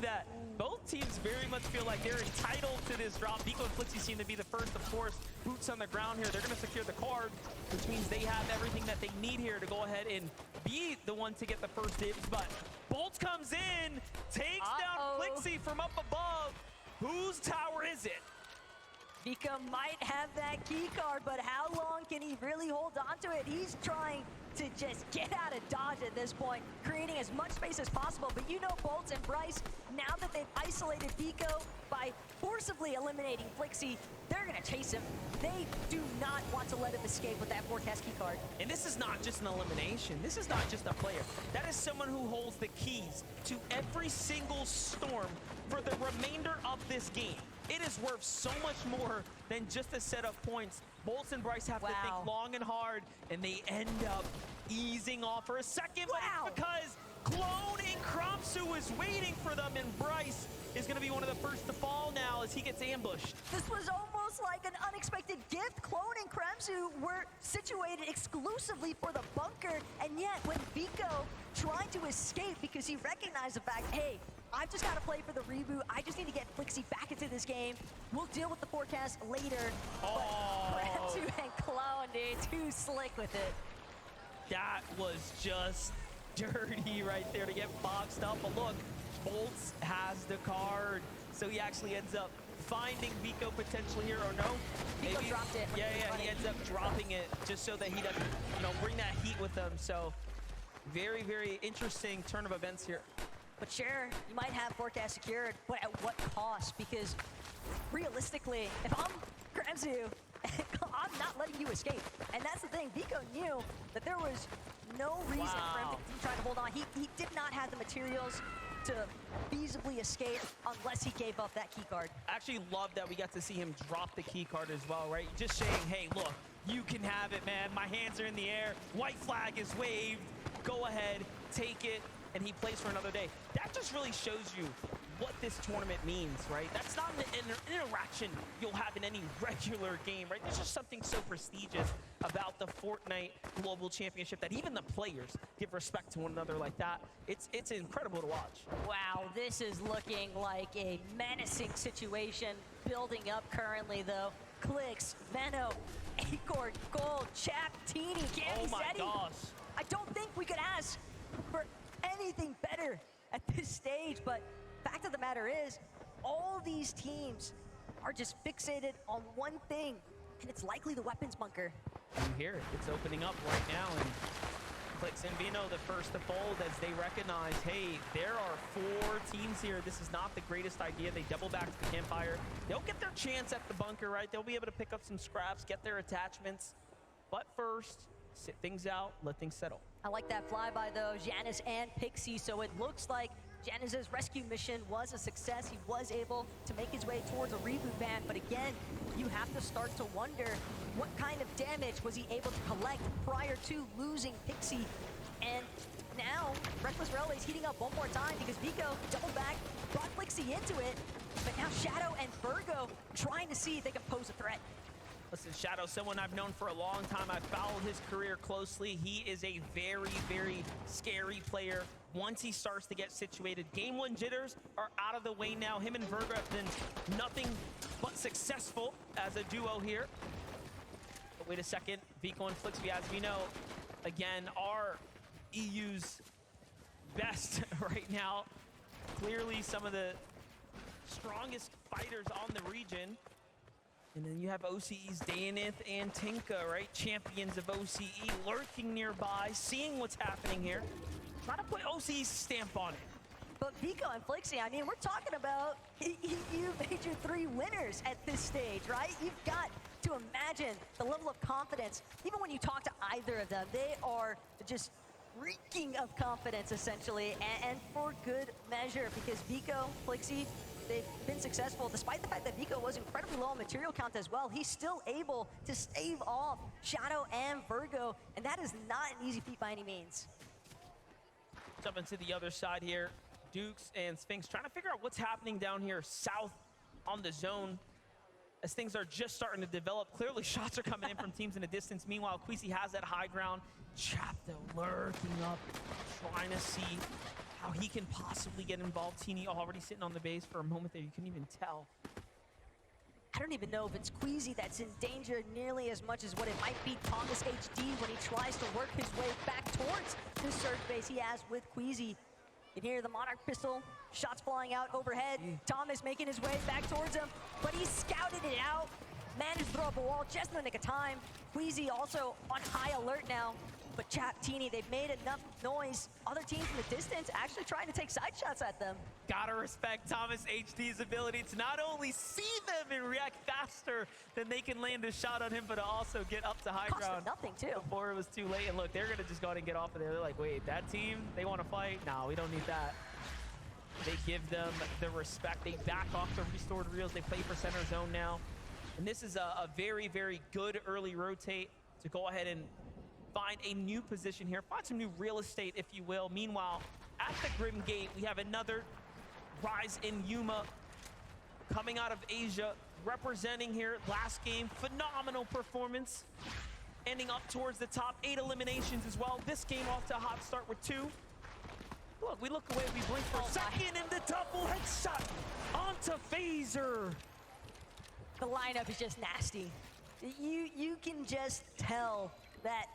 that both teams very much feel like they're entitled to this drop. Vico and Flixie seem to be the first, of course. Boots on the ground here. They're going to secure the card, which means they have everything that they need here to go ahead and be the one to get the first dibs. But Bolts comes in, takes down Flixie from up above. Whose tower is it? Vico might have that key card, but how long can he really hold on to it? He's trying to just get out of dodge at this point, creating as much space as possible. But you know Bolts and Bryce, now that they've isolated Vico by forcibly eliminating Flixie, they're going to chase him. They do not want to let him escape with that forecast key card. And this is not just an elimination. This is not just a player. That is someone who holds the keys to every single storm for the remainder of this game. It is worth so much more than just a set of points. Bolts and Bryce have to think long and hard, and they end up easing off for a second, but it's because Clone and Kramsu is waiting for them, and Bryce is going to be one of the first to fall now as he gets ambushed. This was almost like an unexpected gift. Clone and Kramsu were situated exclusively for the bunker, and yet when Vico tried to escape because he recognized the fact, hey, I've just got to play for the reboot. I just need to get Flixie back into this game. We'll deal with the forecast later. But Kramsu and Clone, dude, too slick with it. That was just dirty right there to get boxed up. But look, Bolts has the card, so he actually ends up finding Vico potentially here, or no? Vico dropped it. Yeah, he ends up dropping it just so that he doesn't, bring that heat with him. So very, very interesting turn of events here. But sure, you might have forecast secured, but at what cost? Because realistically, if I'm Kramsu, I'm not letting you escape. And that's the thing, Vico knew that there was no reason for him to try to hold on. He did not have the materials to feasibly escape unless he gave up that key card. I actually love that we got to see him drop the key card as well, right? Just saying, hey, look, you can have it, man. My hands are in the air. White flag is waved. Go ahead, take it. And he plays for another day. That just really shows you what this tournament means, right? That's not an interaction you'll have in any regular game, right? There's just something so prestigious about the Fortnite Global Championship that even the players give respect to one another like that. It's incredible to watch. Wow, this is looking like a menacing situation building up currently, though. Clicks, Veno, Acorn, Gold, Chap, Teeny, Gammy, Oh my gosh. I don't think we could ask for anything better at this stage, but fact of the matter is, all these teams are just fixated on one thing, and it's likely the weapons bunker. You hear it, it's opening up right now, and Clicks and Vino the first to fold as they recognize, hey, there are 4 teams here. This is not the greatest idea. They double back to the campfire. They'll get their chance at the bunker, right? They'll be able to pick up some scraps, get their attachments, but first, sit things out, let things settle. I like that flyby though, Janice and Pixie, so it looks like Janice's rescue mission was a success. He was able to make his way towards a reboot ban, but again, you have to start to wonder what kind of damage was he able to collect prior to losing Pixie. And now, Reckless Railway's heating up one more time because Vico doubled back, brought Flixie into it, but now Shadow and Virgo trying to see if they can pose a threat. Listen, Shadow, someone I've known for a long time. I've followed his career closely. He is a very, very scary player once he starts to get situated. Game 1 jitters are out of the way now. Him and Virgo have been nothing but successful as a duo here. But wait a second, Vico and Flixie, as we know, again, are EU's best right now. Clearly some of the strongest fighters on the region. And then you have OCE's Dayanith and Tinka, right? Champions of OCE lurking nearby, seeing what's happening here. Trying to put OCE's stamp on it. But Vico and Flixie, I mean, we're talking about EU Major 3 winners at this stage, right? You've got to imagine the level of confidence. Even when you talk to either of them, they are just reeking of confidence, essentially, and for good measure, because Vico, Flixie, they've been successful. Despite the fact that Vico was incredibly low on material count as well, he's still able to stave off Shadow and Virgo, and that is not an easy feat by any means. Jumping to the other side here, Dukes and Sphinx trying to figure out what's happening down here south on the zone as things are just starting to develop. Clearly shots are coming in from teams in the distance. Meanwhile, Queasy has that high ground. Chap though lurking up, trying to see how he can possibly get involved. Teeny already sitting on the base for a moment there. You couldn't even tell. I don't even know if it's Queasy that's in danger nearly as much as what it might be Thomas HD when he tries to work his way back towards the surge base he has with Queasy. You can hear the Monarch pistol, shots flying out overhead. Thomas making his way back towards him, but he scouted it out. Managed to throw up a wall just in the nick of time. Queasy also on high alert now. But Chap, Teeny, they've made enough noise. Other teams in the distance actually trying to take side shots at them. Gotta respect Thomas HD's ability to not only see them and react faster than they can land a shot on him, but to also get up to high Cost them ground nothing, too. before it was too late. And look, they're gonna just go ahead and get off of there. They're like, wait, that team, they wanna fight? No, we don't need that. They give them the respect. They back off the restored reels. They play for center zone now. And this is a very, very good early rotate to go ahead and find a new position here, find some new real estate, if you will. Meanwhile, at the Grim Gate, we have another Rise in Yuma coming out of Asia, representing here last game. Phenomenal performance, ending up towards the top, 8 eliminations as well. This game off to a hot start with 2. Look, we look away, we blink for a second, and the double headshot onto Phaser. The lineup is just nasty. You can just tell that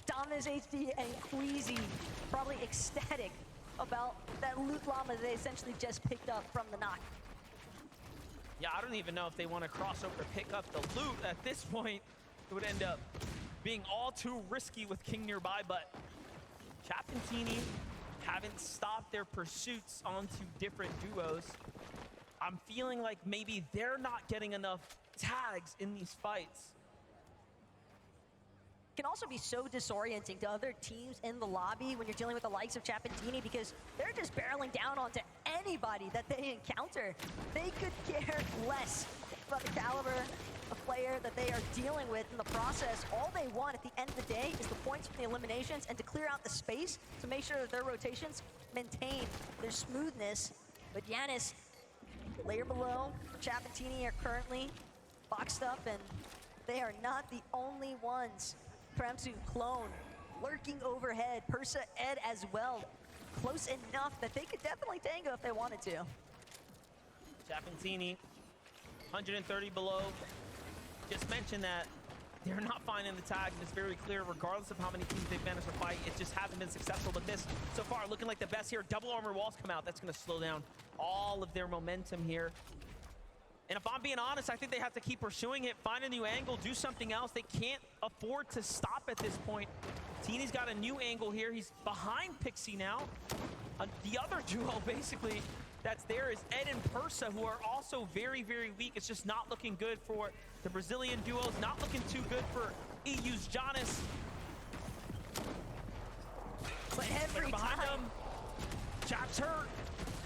Thomas HD and Queasy probably ecstatic about that loot llama that they essentially just picked up from the knock. Yeah, I don't even know if they want to cross over to pick up the loot at this point. It would end up being all too risky with King nearby, but Chap and Teeny haven't stopped their pursuits onto different duos. I'm feeling like maybe they're not getting enough tags in these fights. Can also be so disorienting to other teams in the lobby when you're dealing with the likes of Chapentini, because they're just barreling down onto anybody that they encounter. They could care less about the caliber of player that they are dealing with in the process. All they want at the end of the day is the points from the eliminations and to clear out the space to make sure that their rotations maintain their smoothness. But Yanis, layer below, Chapentini are currently boxed up, and they are not the only ones. Kremsu, Clone, lurking overhead. Persa, Ed as well. Close enough that they could definitely tango if they wanted to. Chapentini, 130 below. Just mentioned that they're not finding the tags. It's very clear, regardless of how many teams they've managed to fight, it just hasn't been successful. But this, so far, looking like the best here. Double armor walls come out. That's going to slow down all of their momentum here. And if I'm being honest, I think they have to keep pursuing it, find a new angle, do something else. They can't afford to stop at this point. Teeny's got a new angle here. He's behind Pixie now. The other duo, basically, that's there is Ed and Persa, who are also very, very weak. It's just not looking good for the Brazilian duos. Not looking too good for EU's Jonas. But every behind time. him, Chap's hurt.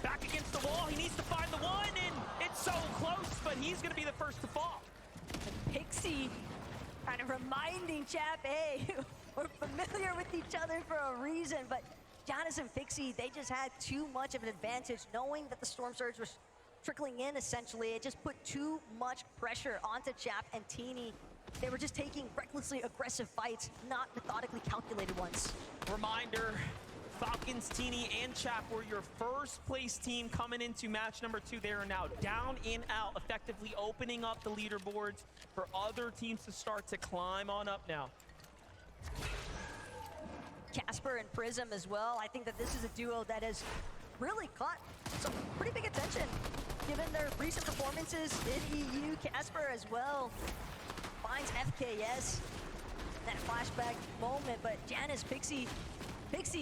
Back against the wall, he needs to find the one, and it's so close, but he's gonna be the first to fall. Pixie kind of reminding Chap, hey, we're familiar with each other for a reason, but Jonas and Pixie, they just had too much of an advantage, knowing that the Storm Surge was trickling in, essentially. It just put too much pressure onto Chap and Teeny. They were just taking recklessly aggressive fights, not methodically calculated ones. Reminder, Falcons, Teeny, and Chap were your first place team coming into match number 2. They are now down and out, effectively opening up the leaderboards for other teams to start to climb on up now. Casper and Prism as well. I think that this is a duo that has really caught some pretty big attention given their recent performances in EU. Casper as well finds FKS in that flashback moment, but Janice, Pixie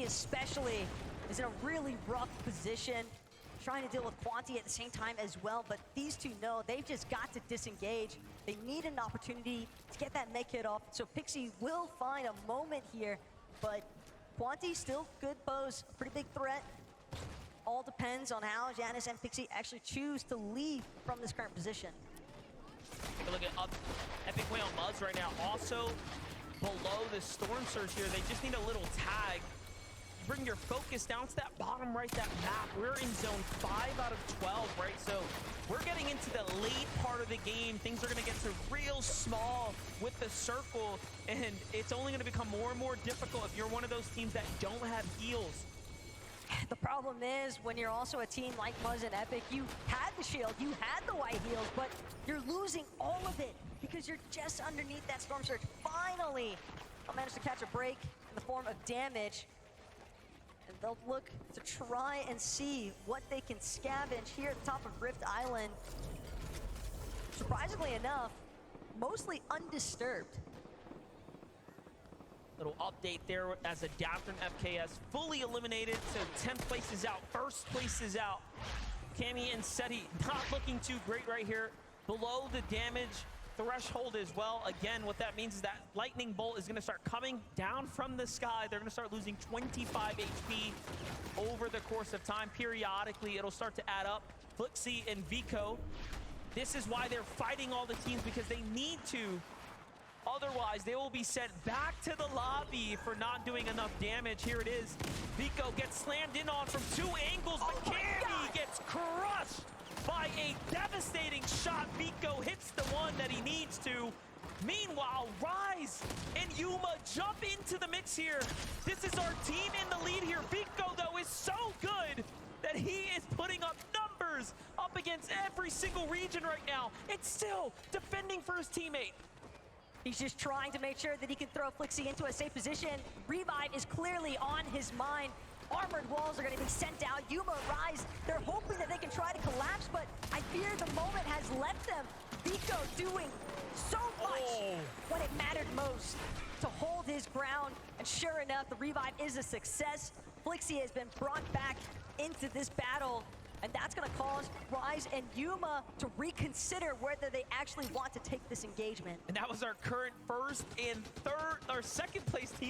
especially is in a really rough position, trying to deal with Quanti at the same time as well, but these two know they've just got to disengage. They need an opportunity to get that mech hit off, so Pixie will find a moment here, but Quanti still could pose a pretty big threat. All depends on how Janice and Pixie actually choose to leave from this current position. Take a look at Epic Whale Muzz right now, also below the Storm Surge here. They just need a little tag. You bring your focus down to that bottom right, that map. We're in zone 5 out of 12, right? So we're getting into the late part of the game. Things are gonna get to real small with the circle, and it's only gonna become more and more difficult if you're one of those teams that don't have heals. The problem is when you're also a team like Muzz and Epic, you had the shield, you had the white heals, but you're losing all of it because you're just underneath that Storm Surge. Finally, they'll manage to catch a break in the form of damage. And they'll look to try and see what they can scavenge here at the top of Rift Island. Surprisingly enough, mostly undisturbed. Little update there as Adapter and FKS fully eliminated, so 10th place is out, first place is out. Cammy and Seti not looking too great right here, below the damage threshold as well. Again, what that means is that Lightning Bolt is going to start coming down from the sky. They're going to start losing 25 HP over the course of time. Periodically, it'll start to add up. Flixie and Vico, this is why they're fighting all the teams, because they need to. Otherwise, they will be sent back to the lobby for not doing enough damage. Here it is. Vico gets slammed in on from 2 angles, but Cammy gets crushed by a devastating shot. Vico hits the one that he needs to. Meanwhile, Rise and Yuma jump into the mix here. This is our team in the lead here. Vico, though, is so good that he is putting up numbers up against every single region right now. It's still defending for his teammate. He's just trying to make sure that he can throw Flixie into a safe position. Revive is clearly on his mind. Armored walls are going to be sent out. Yuma, Rise, they're hoping that they can try to collapse, but I fear the moment has left them. Vico doing so much when it mattered most to hold his ground. And sure enough, the revive is a success. Flixie has been brought back into this battle, and that's going to cause Rise and Yuma to reconsider whether they actually want to take this engagement. And that was our current first and second place team.